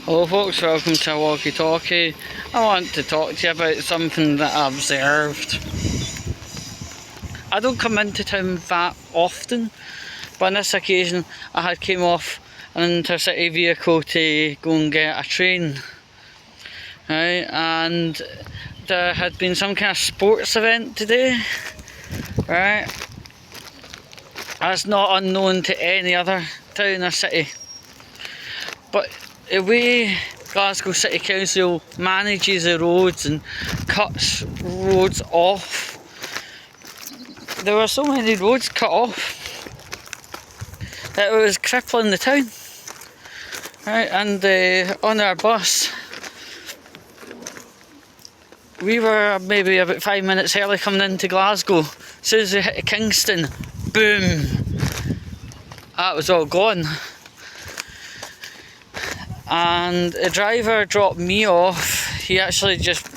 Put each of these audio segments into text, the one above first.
Hello folks, welcome to Walkie Talkie. I want to talk to you about something that I observed. I don't come into town that often, but on this occasion I had came off an intercity vehicle to go and get a train. Right, and there had been some kind of sports event today. Right, that's not unknown to any other town or city. But the way Glasgow City Council manages the roads and cuts roads off, there were so many roads cut off that it was crippling the town. Right, and on our bus, we were maybe about 5 minutes early coming into Glasgow. As soon as we hit Kingston, boom, that was all gone. And the driver dropped me off. He actually just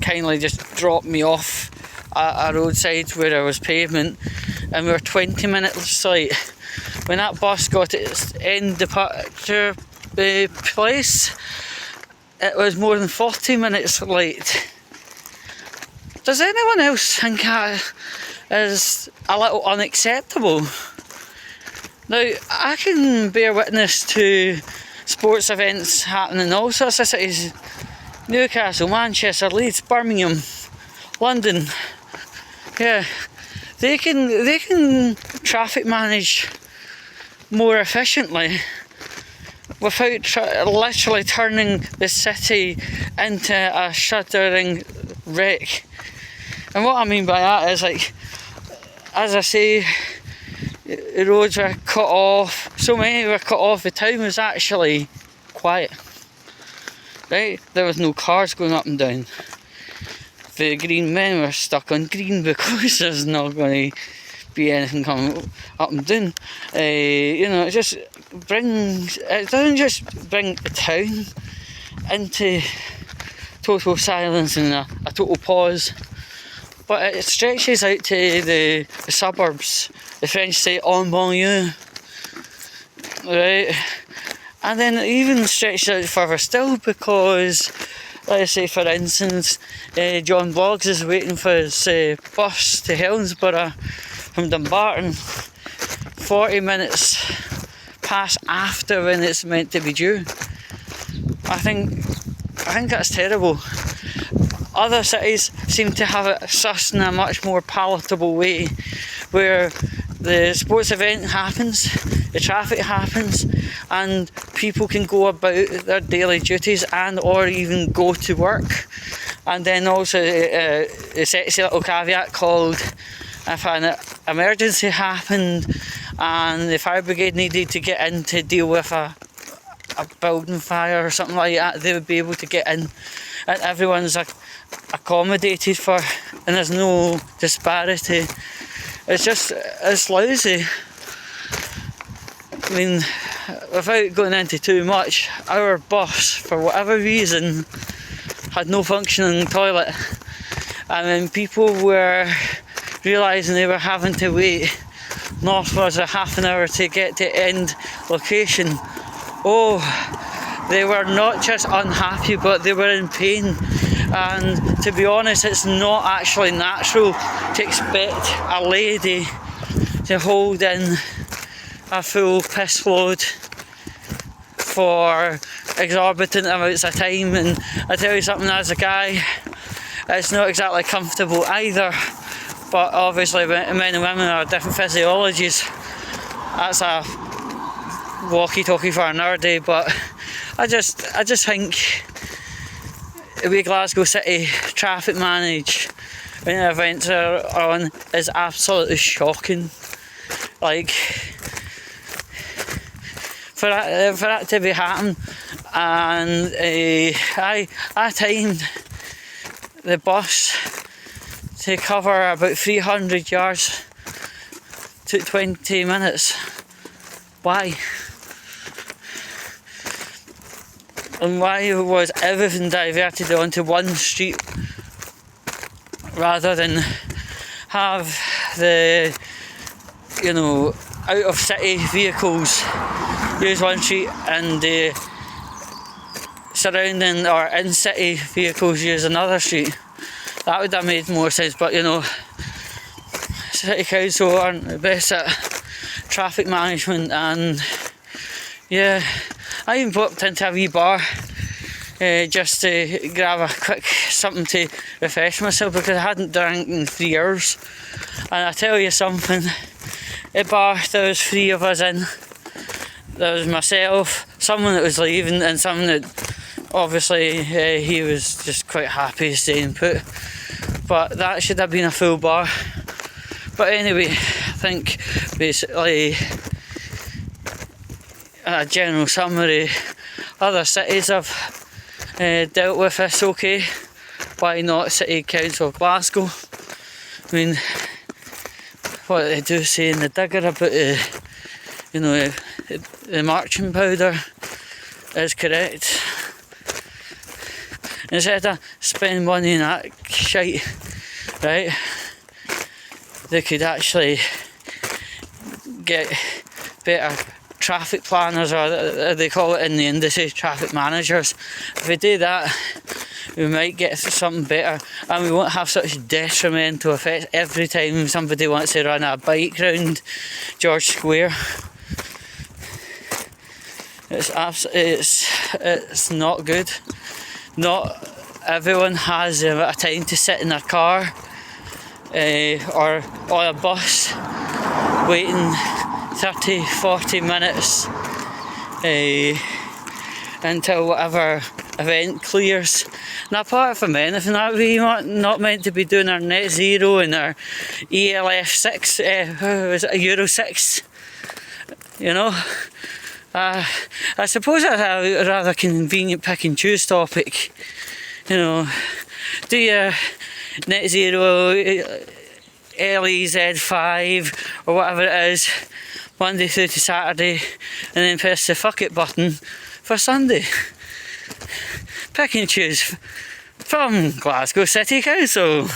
kindly dropped me off at a roadside where there was pavement, and we were 20 minutes late. When that bus got to its end departure place, it was more than 40 minutes late. Does anyone else think that is a little unacceptable? Now, I can bear witness to sports events happening in all sorts of cities: Newcastle, Manchester, Leeds, Birmingham, London. Yeah, they can traffic manage more efficiently without literally turning the city into a shuddering wreck. And what I mean by that is, like, as I say, the roads were cut off, so many were cut off, the town was actually quiet. Right? There was no cars going up and down. The green men were stuck on green because there's not going to be anything coming up and down. It doesn't just bring the town into total silence and a total pause, but it stretches out to the suburbs. The French say en banlieue, right? And then it even stretches out further still, because, let's say for instance, John Bloggs is waiting for his bus to Helensburgh from Dumbarton 40 minutes past after when it's meant to be due. I think that's terrible. Other cities seem to have it sussed in a much more palatable way, where the sports event happens, the traffic happens, and people can go about their daily duties and or even go to work. And then also a sexy little caveat called, if an emergency happened and the fire brigade needed to get in to deal with a building fire or something like that, they would be able to get in, and everyone's accommodated for, and there's no disparity. It's lousy. I mean, without going into too much, our bus, for whatever reason, had no functioning toilet, and when people were realising they were having to wait northwards a half an hour to get to end location, they were not just unhappy, but they were in pain. And to be honest, it's not actually natural to expect a lady to hold in a full piss load for exorbitant amounts of time. And I tell you something, as a guy, it's not exactly comfortable either. But obviously men and women are different physiologies. That's a walkie-talkie for another day. But I just think the way Glasgow City traffic manage when events are on is absolutely shocking. Like, for that to be happening, and I timed the bus to cover about 300 yards, took 20 minutes. Why? And why was everything diverted onto one street rather than have the, out of city vehicles use one street and surrounding or in-city vehicles use another street. That would have made more sense, but you know, city council aren't the best at traffic management, and yeah, I even popped into a wee bar just to grab a quick something to refresh myself because I hadn't drank in 3 hours. And I tell you something, the bar, there was 3 of us in. There was myself, someone that was leaving, and someone that obviously he was just quite happy staying put. But that should have been a full bar. But anyway, I think basically a general summary, other cities have dealt with this okay. Why not City Council of Glasgow? I mean, what they do say in the digger about you know, the marching powder is correct. Instead of spending money on that shite, right, they could actually get better traffic planners, or they call it in the industry traffic managers. If we do that, we might get something better, and we won't have such detrimental effects every time somebody wants to run a bike round George Square. It's not good. Not everyone has the amount of time to sit in their car or on a bus waiting 30-40 minutes until whatever event clears. And apart from anything, that we not meant to be doing our net zero and our ELF 6, Euro 6, you know. I suppose that's a rather convenient pick and choose topic, you know. Do your net zero LEZ5 or whatever it is Monday through to Saturday, and then press the fuck it button for Sunday. Pick and choose from Glasgow City Council.